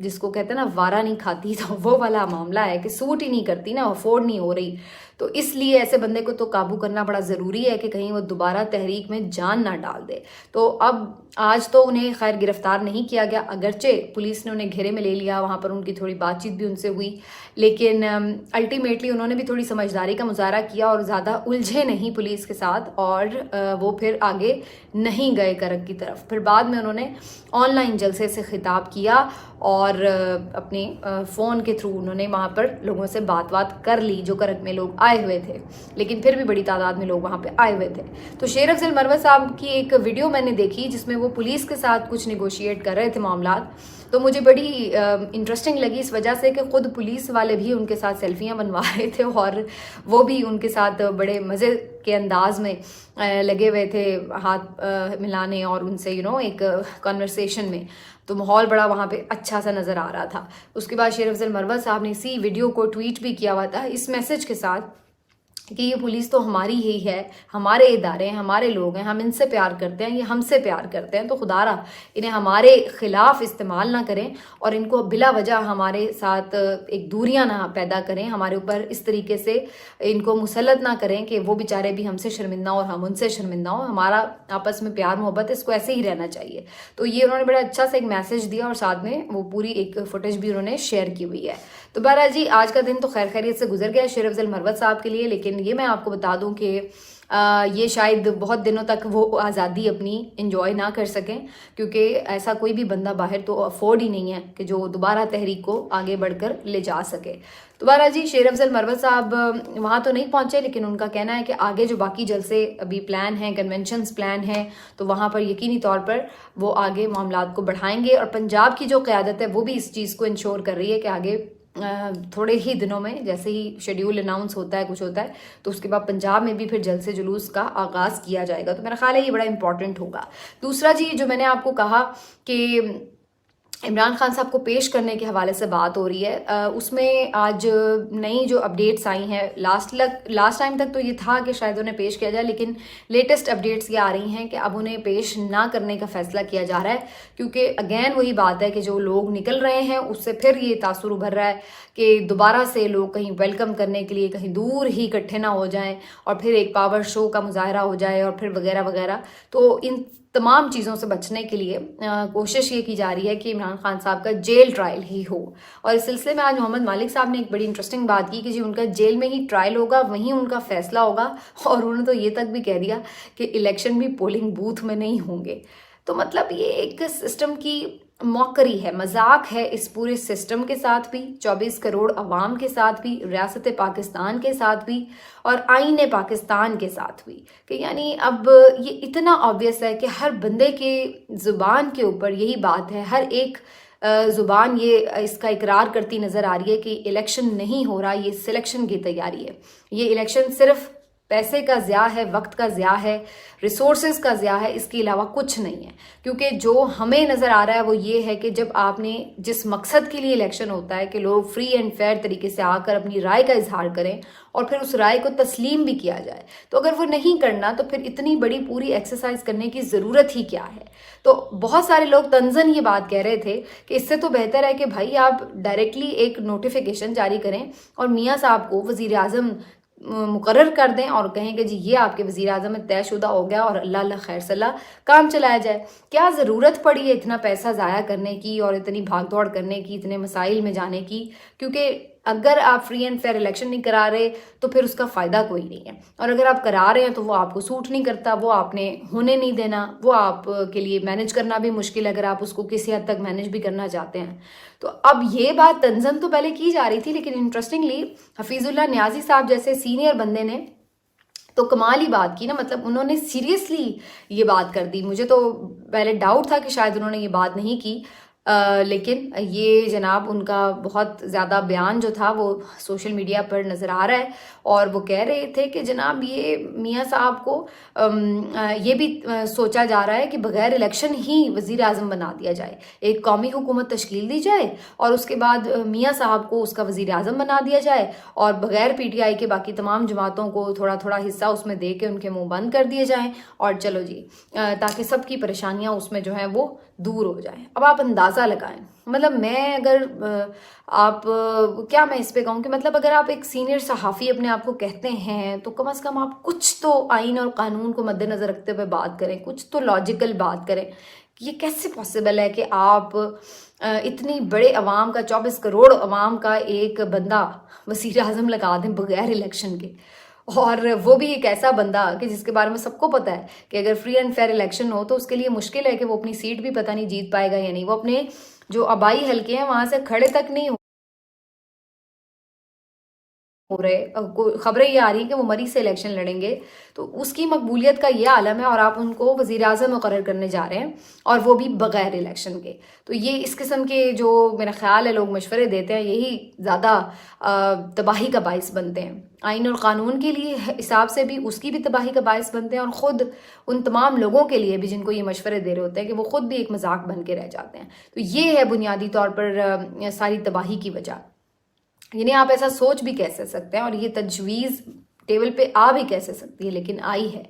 جس کو کہتے ہیں نا وارا نہیں کھاتی، تو وہ والا معاملہ ہے کہ سوٹ ہی نہیں کرتی نا، افورڈ نہیں ہو رہی. تو اس لیے ایسے بندے کو تو قابو کرنا بڑا ضروری ہے کہ کہیں وہ دوبارہ تحریک میں جان نہ ڈال دے. تو اب آج تو انہیں خیر گرفتار نہیں کیا گیا، اگرچہ پولیس نے انہیں گھیرے میں لے لیا، وہاں پر ان کی تھوڑی بات چیت بھی ان سے ہوئی، لیکن الٹیمیٹلی انہوں نے بھی تھوڑی سمجھداری کا مظاہرہ کیا اور زیادہ الجھے نہیں پولیس کے ساتھ، اور وہ پھر آگے نہیں گئے کرک کی طرف. پھر بعد میں انہوں نے آن لائن جلسے سے خطاب کیا اور اپنے فون کے تھرو انہوں نے وہاں پر لوگوں سے بات کر لی جو کرک میں لوگ آئے ہوئے تھے، لیکن پھر بھی بڑی تعداد میں لوگ وہاں پہ آئے ہوئے تھے. تو شیر افضل مروت صاحب کی ایک ویڈیو میں نے دیکھی جس میں وہ پولیس کے ساتھ کچھ نیگوشیٹ کر رہے تھے معاملات، تو مجھے بڑی انٹرسٹنگ لگی اس وجہ سے کہ خود پولیس والے بھی ان کے ساتھ سیلفیاں بنوا رہے تھے اور وہ بھی ان کے ساتھ بڑے مزے کے انداز میں لگے ہوئے تھے ہاتھ ملانے اور ان سے ایک کنورسیشن میں. تو ماحول بڑا وہاں پہ اچھا سا نظر آ رہا تھا. اس کے بعد شیر افضل مروت صاحب نے اسی ویڈیو کو ٹویٹ بھی کیا ہوا تھا اس میسج کے ساتھ کہ یہ پولیس تو ہماری ہی ہے، ہمارے ادارے ہیں، ہمارے لوگ ہیں، ہم ان سے پیار کرتے ہیں، یہ ہم سے پیار کرتے ہیں، تو خدا را انہیں ہمارے خلاف استعمال نہ کریں اور ان کو بلا وجہ ہمارے ساتھ ایک دوریاں نہ پیدا کریں، ہمارے اوپر اس طریقے سے ان کو مسلط نہ کریں کہ وہ بیچارے بھی ہم سے شرمندہ اور ہم ان سے شرمندہ ہوں. ہمارا آپس میں پیار محبت اس کو ایسے ہی رہنا چاہیے. تو یہ انہوں نے بڑا اچھا سا ایک میسج دیا اور ساتھ میں وہ پوری ایک فوٹیج بھی انہوں نے شیئر کی ہوئی ہے. تو بہرحال جی آج کا دن تو خیر خیریت سے گزر گیا شیر افضل مروت صاحب کے لیے، لیکن یہ میں آپ کو بتا دوں کہ یہ شاید بہت دنوں تک وہ آزادی اپنی انجوائے نہ کر سکیں، کیونکہ ایسا کوئی بھی بندہ باہر تو افورڈ ہی نہیں ہے کہ جو دوبارہ تحریک کو آگے بڑھ کر لے جا سکے. دوبارہ جی شیر افضل مروت صاحب وہاں تو نہیں پہنچے، لیکن ان کا کہنا ہے کہ آگے جو باقی جلسے ابھی پلان ہیں، کنونشنز پلان ہیں، تو وہاں پر یقینی طور پر وہ آگے معاملات کو بڑھائیں گے. اور پنجاب کی جو قیادت ہے وہ بھی اس چیز کو انشور کر رہی ہے کہ آگے تھوڑے ہی دنوں میں جیسے ہی شیڈیول اناؤنس ہوتا ہے کچھ ہوتا ہے تو اس کے بعد پنجاب میں بھی پھر جلسے جلوس کا آغاز کیا جائے گا. تو میرا خیال ہے یہ بڑا امپورٹنٹ ہوگا. دوسرا جی جو میں نے آپ کو کہا کہ عمران خان صاحب کو پیش کرنے کے حوالے سے بات ہو رہی ہے، اس میں آج نئی جو اپڈیٹس آئی ہیں، لاسٹ ٹائم تک تو یہ تھا کہ شاید انہیں پیش کیا جائے، لیکن لیٹسٹ اپڈیٹس یہ آ رہی ہیں کہ اب انہیں پیش نہ کرنے کا فیصلہ کیا جا رہا ہے، کیونکہ اگین وہی بات ہے کہ جو لوگ نکل رہے ہیں اس سے پھر یہ تاثر ابھر رہا ہے کہ دوبارہ سے لوگ کہیں ویلکم کرنے کے لیے کہیں دور ہی اکٹھے نہ ہو جائیں اور پھر ایک پاور شو کا مظاہرہ ہو جائے اور پھر وغیرہ وغیرہ. تو ان تمام چیزوں سے بچنے کے لیے کوشش یہ کی جا رہی ہے کہ عمران خان صاحب کا جیل ٹرائل ہی ہو. اور اس سلسلے میں آج محمد مالک صاحب نے ایک بڑی انٹرسٹنگ بات کی کہ جی ان کا جیل میں ہی ٹرائل ہوگا، وہیں ان کا فیصلہ ہوگا، اور انہوں نے تو یہ تک بھی کہہ دیا کہ الیکشن بھی پولنگ بوتھ میں نہیں ہوں گے. تو مطلب یہ ایک سسٹم کی موکری ہے، مذاق ہے اس پورے سسٹم کے ساتھ بھی، 24 کروڑ عوام کے ساتھ بھی، ریاست پاکستان کے ساتھ بھی اور آئین پاکستان کے ساتھ بھی، کہ یعنی اب یہ اتنا آبویس ہے کہ ہر بندے کے زبان کے اوپر یہی بات ہے، ہر ایک زبان یہ اس کا اقرار کرتی نظر آ رہی ہے کہ الیکشن نہیں ہو رہا، یہ سلیکشن کی تیاری ہے. یہ الیکشن صرف پیسے کا ضیاع ہے، وقت کا ضیاع ہے، ریسورسز کا ضیاع ہے، اس کے علاوہ کچھ نہیں ہے. کیونکہ جو ہمیں نظر آ رہا ہے وہ یہ ہے کہ جب آپ نے جس مقصد کے لیے الیکشن ہوتا ہے کہ لوگ فری اینڈ فیئر طریقے سے آ کر اپنی رائے کا اظہار کریں اور پھر اس رائے کو تسلیم بھی کیا جائے، تو اگر وہ نہیں کرنا تو پھر اتنی بڑی پوری ایکسرسائز کرنے کی ضرورت ہی کیا ہے. تو بہت سارے لوگ تنزن یہ بات کہہ رہے تھے کہ اس سے تو بہتر ہے کہ بھائی آپ ڈائریکٹلی ایک نوٹیفیکیشن جاری کریں اور میاں صاحب کو وزیر اعظم مقرر کر دیں اور کہیں کہ جی یہ آپ کے وزیر اعظم میں طے شدہ ہو گیا اور اللہ اللہ خیر صلاح کام چلایا جائے. کیا ضرورت پڑی ہے اتنا پیسہ ضائع کرنے کی اور اتنی بھاگ دوڑ کرنے کی، اتنے مسائل میں جانے کی؟ کیونکہ اگر آپ فری اینڈ فیئر الیکشن نہیں کرا رہے تو پھر اس کا فائدہ کوئی نہیں ہے، اور اگر آپ کرا رہے ہیں تو وہ آپ کو سوٹ نہیں کرتا، وہ آپ نے ہونے نہیں دینا، وہ آپ کے لیے مینج کرنا بھی مشکل ہے اگر آپ اس کو کسی حد تک مینج بھی کرنا چاہتے ہیں. تو اب یہ بات تنظیم تو پہلے کی جا رہی تھی، لیکن انٹرسٹنگلی حفیظ اللہ نیازی صاحب جیسے سینئر بندے نے تو کمال ہی بات کی نا، مطلب انہوں نے سیریسلی یہ بات کر دی. مجھے تو پہلے ڈاؤٹ تھا کہ شاید انہوں نے یہ بات نہیں کی، لیکن یہ جناب ان کا بہت زیادہ بیان جو تھا وہ سوشل میڈیا پر نظر آ رہا ہے، اور وہ کہہ رہے تھے کہ جناب یہ میاں صاحب کو یہ بھی سوچا جا رہا ہے کہ بغیر الیکشن ہی وزیر اعظم بنا دیا جائے، ایک قومی حکومت تشکیل دی جائے اور اس کے بعد میاں صاحب کو اس کا وزیر اعظم بنا دیا جائے اور بغیر پی ٹی آئی کے باقی تمام جماعتوں کو تھوڑا تھوڑا حصہ اس میں دے کے ان کے منہ بند کر دیے جائیں، اور چلو جی تاکہ سب کی پریشانیاں اس میں جو ہیں وہ دور ہو جائیں. اب آپ اندازہ لگائیں, مطلب میں اگر آپ کیا میں اس پہ کہوں کہ مطلب اگر آپ ایک سینئر صحافی اپنے آپ کو کہتے ہیں تو کم از کم آپ کچھ تو آئین اور قانون کو مد نظر رکھتے ہوئے بات کریں, کچھ تو لاجیکل بات کریں. یہ کیسے پاسبل ہے کہ آپ اتنی بڑے عوام کا 24 کروڑ عوام کا ایک بندہ وزیر اعظم لگا دیں بغیر الیکشن کے, اور وہ بھی ایک ایسا بندہ کہ جس کے بارے میں سب کو پتہ ہے کہ اگر فری اینڈ فیئر الیکشن ہو تو اس کے لیے مشکل ہے کہ وہ اپنی سیٹ بھی پتہ نہیں جیت پائے گا یا نہیں. وہ اپنے جو آبائی حلقے ہیں وہاں سے کھڑے تک نہیں ہو رہے, خبریں یہ آ رہی ہیں کہ وہ مری سے الیکشن لڑیں گے, تو اس کی مقبولیت کا یہ عالم ہے, اور آپ ان کو وزیر اعظم مقرر کرنے جا رہے ہیں اور وہ بھی بغیر الیکشن کے. تو یہ اس قسم کے جو میرا خیال ہے لوگ مشورے دیتے ہیں یہی زیادہ تباہی کا باعث بنتے ہیں. آئین اور قانون کے لیے حساب سے بھی اس کی بھی تباہی کا باعث بنتے ہیں, اور خود ان تمام لوگوں کے لیے بھی جن کو یہ مشورے دے رہے ہوتے ہیں کہ وہ خود بھی ایک مذاق بن کے رہ جاتے ہیں. تو یہ ہے بنیادی طور پر ساری تباہی کی وجہ. یعنی آپ ایسا سوچ بھی کیسے سکتے ہیں, اور یہ تجویز ٹیبل پہ آ بھی کیسے سکتی ہے, لیکن آئی ہے.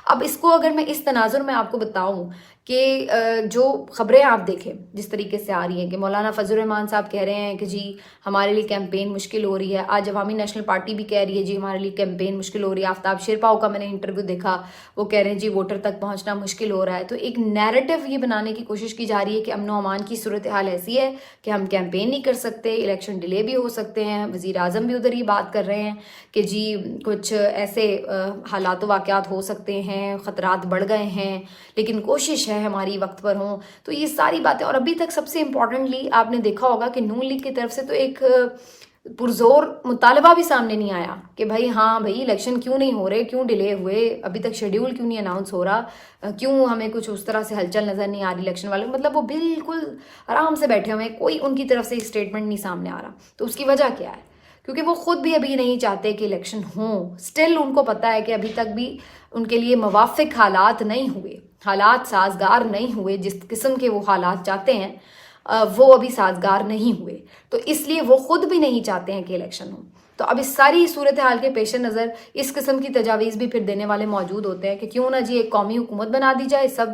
اب اس کو اگر میں اس تناظر میں آپ کو بتاؤں کہ جو خبریں آپ دیکھیں جس طریقے سے آ رہی ہیں کہ مولانا فضل الرحمان صاحب کہہ رہے ہیں کہ جی ہمارے لیے کیمپین مشکل ہو رہی ہے, آج عوامی نیشنل پارٹی بھی کہہ رہی ہے جی ہمارے لیے کیمپین مشکل ہو رہی ہے. آفتاب شیرپاؤ کا میں نے انٹرویو دیکھا, وہ کہہ رہے ہیں جی ووٹر تک پہنچنا مشکل ہو رہا ہے. تو ایک نیریٹو یہ بنانے کی کوشش کی جا رہی ہے کہ امن و امان کی صورتحال ایسی ہے کہ ہم کیمپین نہیں کر سکتے, الیکشن ڈیلے بھی ہو سکتے ہیں. وزیر اعظم بھی ادھر یہ بات کر رہے ہیں کہ جی کچھ ایسے حالات و واقعات ہو سکتے ہیں, خطرات بڑھ گئے ہیں, لیکن کوشش ہے ہماری وقت پر ہوں. تو یہ ساری باتیں, اور ابھی تک سب سے امپورٹنٹلی آپ نے دیکھا ہوگا کہ نون لیگ کی طرف سے تو ایک پرزور مطالبہ بھی سامنے نہیں آیا کہ بھائی ہاں بھائی الیکشن کیوں نہیں ہو رہے, کیوں ڈیلے ہوئے, ابھی تک شیڈیول کیوں نہیں اناؤنس ہو رہا, کیوں ہمیں کچھ اس طرح سے ہلچل نظر نہیں آ رہی الیکشن والے. مطلب وہ بالکل آرام سے بیٹھے ہوئے ہیں, کوئی ان کی طرف سے اسٹیٹمنٹ نہیں سامنے آ رہا. تو اس کی وجہ کیا ہے؟ کیونکہ وہ خود بھی ابھی نہیں چاہتے کہ الیکشن ہوں. سٹل ان کو پتہ ہے کہ ابھی تک بھی ان کے لیے موافق حالات نہیں ہوئے, حالات سازگار نہیں ہوئے, جس قسم کے وہ حالات چاہتے ہیں وہ ابھی سازگار نہیں ہوئے. تو اس لیے وہ خود بھی نہیں چاہتے ہیں کہ الیکشن ہو. تو اب اس ساری صورتحال کے پیش نظر اس قسم کی تجاویز بھی پھر دینے والے موجود ہوتے ہیں کہ کیوں نہ جی ایک قومی حکومت بنا دی جائے, سب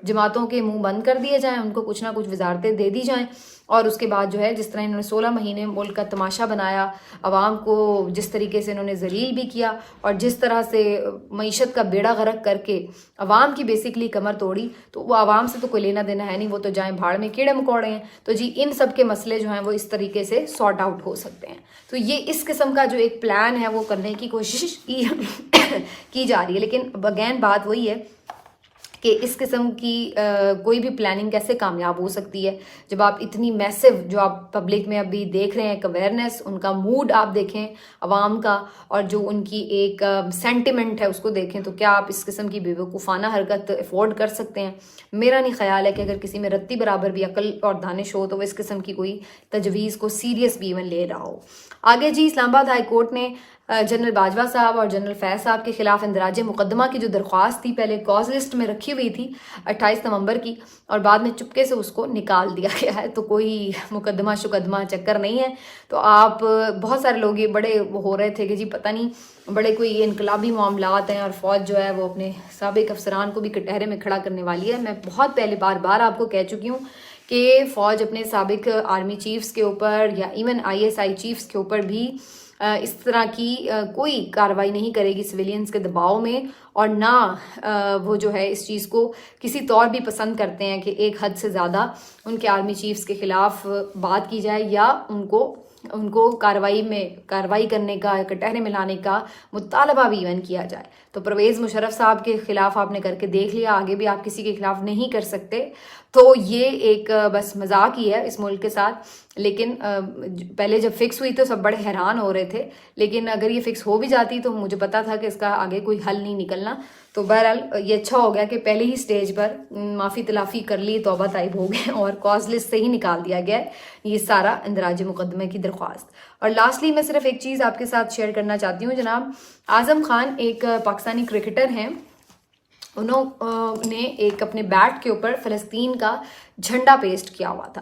جماعتوں کے منہ بند کر دیے جائیں, ان کو کچھ نہ کچھ وزارتیں دے دی جائیں, اور اس کے بعد جو ہے جس طرح انہوں نے 16 مہینے ملک کا تماشا بنایا, عوام کو جس طریقے سے انہوں نے ذلیل بھی کیا, اور جس طرح سے معیشت کا بیڑا غرق کر کے عوام کی بیسکلی کمر توڑی, تو وہ عوام سے تو کوئی لینا دینا ہے نہیں, وہ تو جائیں بھاڑ میں کیڑے مکوڑے ہیں. تو جی ان سب کے مسئلے جو ہیں وہ اس طریقے سے سارٹ آؤٹ ہو سکتے ہیں. تو یہ اس قسم کا جو ایک پلان ہے وہ کرنے کی کوشش کی جا رہی ہے. لیکن اگین بات وہی ہے کہ اس قسم کی کوئی بھی پلاننگ کیسے کامیاب ہو سکتی ہے جب آپ اتنی میسو, جو آپ پبلک میں ابھی دیکھ رہے ہیں ایک اویئرنیس, ان کا موڈ آپ دیکھیں عوام کا, اور جو ان کی ایک سینٹیمنٹ ہے اس کو دیکھیں, تو کیا آپ اس قسم کی بے وقوفانہ حرکت افورڈ کر سکتے ہیں؟ میرا نہیں خیال ہے کہ اگر کسی میں رتی برابر بھی عقل اور دانش ہو تو وہ اس قسم کی کوئی تجویز کو سیریس بھی ایون لے رہا ہو. آگے جی اسلام آباد ہائی کورٹ نے جنرل باجوہ صاحب اور جنرل فیض صاحب کے خلاف اندراج مقدمہ کی جو درخواست تھی پہلے کاز لسٹ میں رکھی ہوئی تھی 28 نومبر کی, اور بعد میں چپکے سے اس کو نکال دیا گیا ہے. تو کوئی مقدمہ شقدمہ چکر نہیں ہے. تو آپ بہت سارے لوگ یہ بڑے ہو رہے تھے کہ جی پتہ نہیں بڑے کوئی انقلابی معاملات ہیں اور فوج جو ہے وہ اپنے سابق افسران کو بھی کٹہرے میں کھڑا کرنے والی ہے. میں بہت پہلے بار آپ کو کہہ چکی ہوں کہ فوج اپنے سابق آرمی چیفز کے اوپر یا ایون ISI چیفز کے اوپر بھی اس طرح کی کوئی کارروائی نہیں کرے گی سویلینز کے دباؤ میں, اور نہ وہ جو ہے اس چیز کو کسی طور بھی پسند کرتے ہیں کہ ایک حد سے زیادہ ان کے آرمی چیفز کے خلاف بات کی جائے یا ان کو کارروائی کرنے کا, کٹہرے میں لانے کا مطالبہ بھی ایون کیا جائے. تو پرویز مشرف صاحب کے خلاف آپ نے کر کے دیکھ لیا, آگے بھی آپ کسی کے خلاف نہیں کر سکتے. تو یہ ایک بس مذاق ہی ہے اس ملک کے ساتھ. لیکن پہلے جب فکس ہوئی تو سب بڑے حیران ہو رہے تھے, لیکن اگر یہ فکس ہو بھی جاتی تو مجھے پتا تھا کہ اس کا آگے کوئی حل نہیں نکلنا. تو بہرحال یہ اچھا ہو گیا کہ پہلے ہی سٹیج پر معافی تلافی کر لی, توبہ طائب ہو گئے اور کاز لسٹ سے ہی نکال دیا گیا ہے یہ سارا اندراج مقدمے کی درخواست. اور لاسٹلی میں صرف ایک چیز آپ کے ساتھ شیئر کرنا چاہتی ہوں. جناب اعظم خان ایک پاکستانی کرکٹر ہیں, انہوں نے ایک اپنے بیٹ کے اوپر فلسطین کا جھنڈا پیسٹ کیا ہوا تھا.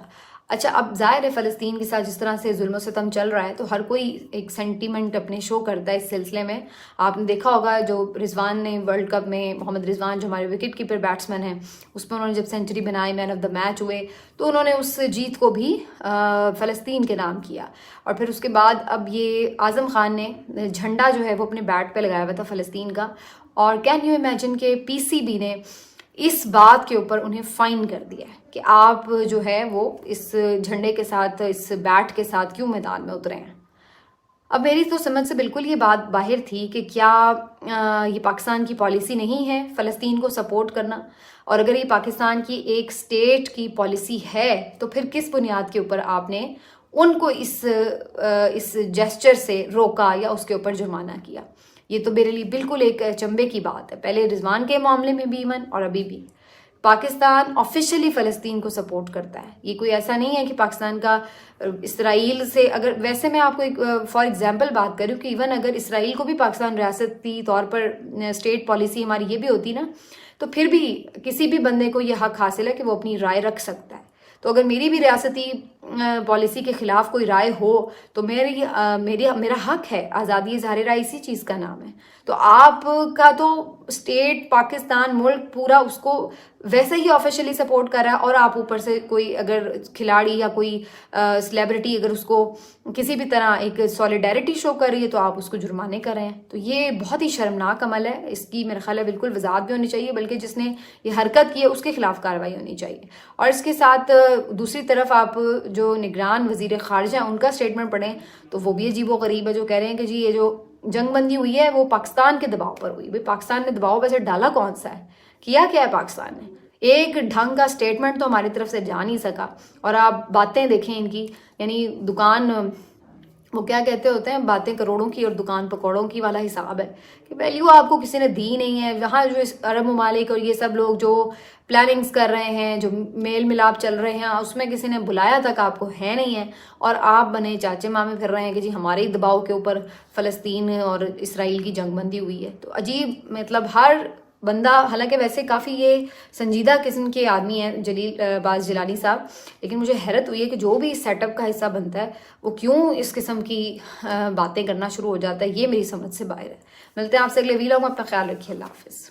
اچھا اب ظاہر ہے فلسطین کے ساتھ جس طرح سے ظلم و ستم چل رہا ہے تو ہر کوئی ایک سینٹیمنٹ اپنے شو کرتا ہے اس سلسلے میں. آپ نے دیکھا ہوگا جو رضوان نے ورلڈ کپ میں، محمد رضوان جو ہمارے وکٹ کیپر بیٹسمین ہیں، اس میں انہوں نے جب سینچری بنائی، مین آف دا میچ ہوئے، تو انہوں نے اس جیت کو بھی فلسطین کے نام کیا. اور پھر اس کے بعد اب یہ اعظم خان نے جھنڈا جو ہے وہ اپنے بیٹ پہ لگایا ہوا تھا فلسطین کا، اور کین یو امیجن کہ پی سی بی نے اس بات کے اوپر انہیں فائن کر دیا ہے کہ آپ جو ہے وہ اس جھنڈے کے ساتھ، اس بیٹ کے ساتھ کیوں میدان میں اترے ہیں. اب میری تو سمجھ سے بالکل یہ بات باہر تھی کہ کیا یہ پاکستان کی پالیسی نہیں ہے فلسطین کو سپورٹ کرنا، اور اگر یہ پاکستان کی ایک سٹیٹ کی پالیسی ہے تو پھر کس بنیاد کے اوپر آپ نے ان کو اس جیسچر سے روکا یا اس کے اوپر جرمانہ کیا. یہ تو میرے لیے بالکل ایک چنبے کی بات ہے، پہلے رضوان کے معاملے میں بھی ایون اور ابھی بھی. پاکستان آفیشلی فلسطین کو سپورٹ کرتا ہے. یہ کوئی ایسا نہیں ہے کہ پاکستان کا اسرائیل سے، اگر ویسے میں آپ کو ایک فار ایگزامپل بات کروں کہ ایون اگر اسرائیل کو بھی پاکستان ریاستی طور پر اسٹیٹ پالیسی ہماری یہ بھی ہوتی نا، تو پھر بھی کسی بھی بندے کو یہ حق حاصل ہے کہ وہ اپنی رائے رکھ سکتا ہے. تو اگر میری بھی ریاستی پالیسی کے خلاف کوئی رائے ہو تو میرا حق ہے. آزادی اظہار رائے اسی چیز کا نام ہے. تو آپ کا تو اسٹیٹ پاکستان ملک پورا اس کو ویسے ہی آفیشلی سپورٹ کر رہا ہے، اور آپ اوپر سے کوئی اگر کھلاڑی یا کوئی سیلیبریٹی اگر اس کو کسی بھی طرح ایک سولیڈیرٹی شو کر رہی ہے تو آپ اس کو جرمانے کر رہے ہیں. تو یہ بہت ہی شرمناک عمل ہے. اس کی میرا خیال ہے بالکل وضاحت بھی ہونی چاہیے، بلکہ جس نے یہ حرکت کی ہے اس کے خلاف کارروائی ہونی چاہیے. اور اس کے ساتھ دوسری طرف آپ جو نگران وزیر خارجہ ہیں ان کا اسٹیٹمنٹ پڑھیں تو وہ بھی عجیب و غریب ہے، جو کہہ رہے ہیں کہ جی یہ جو جنگ بندی ہوئی ہے وہ پاکستان کے دباؤ پر ہوئی. بھائی پاکستان نے دباؤ ویسے ڈالا کون سا ہے؟ کیا ہے پاکستان نے؟ ایک ڈھنگ کا اسٹیٹمنٹ تو ہماری طرف سے جا نہیں سکا. اور آپ باتیں دیکھیں ان کی، یعنی دکان، وہ کیا کہتے ہوتے ہیں، باتیں کروڑوں کی اور دکان پکوڑوں کی والا حساب ہے کہ ویلیو آپ کو کسی نے دی نہیں ہے. وہاں جو عرب ممالک اور یہ سب لوگ جو پلاننگز کر رہے ہیں، جو میل ملاپ چل رہے ہیں، اس میں کسی نے بلایا تک آپ کو ہے نہیں ہے، اور آپ بنے چاچے مامے پھر رہے ہیں کہ جی ہمارے ہی دباؤ کے اوپر فلسطین اور اسرائیل کی جنگ بندی ہوئی ہے. تو عجیب، مطلب ہر بندہ، حالانکہ ویسے کافی یہ سنجیدہ قسم کے آدمی ہیں باز جیلانی صاحب، لیکن مجھے حیرت ہوئی ہے کہ جو بھی اس سیٹ اپ کا حصہ بنتا ہے وہ کیوں اس قسم کی باتیں کرنا شروع ہو جاتا ہے. یہ میری سمجھ سے باہر ہے. ملتے ہیں آپ سے اگلے ویلاگ میں. اپنا خیال رکھیے. اللہ حافظ.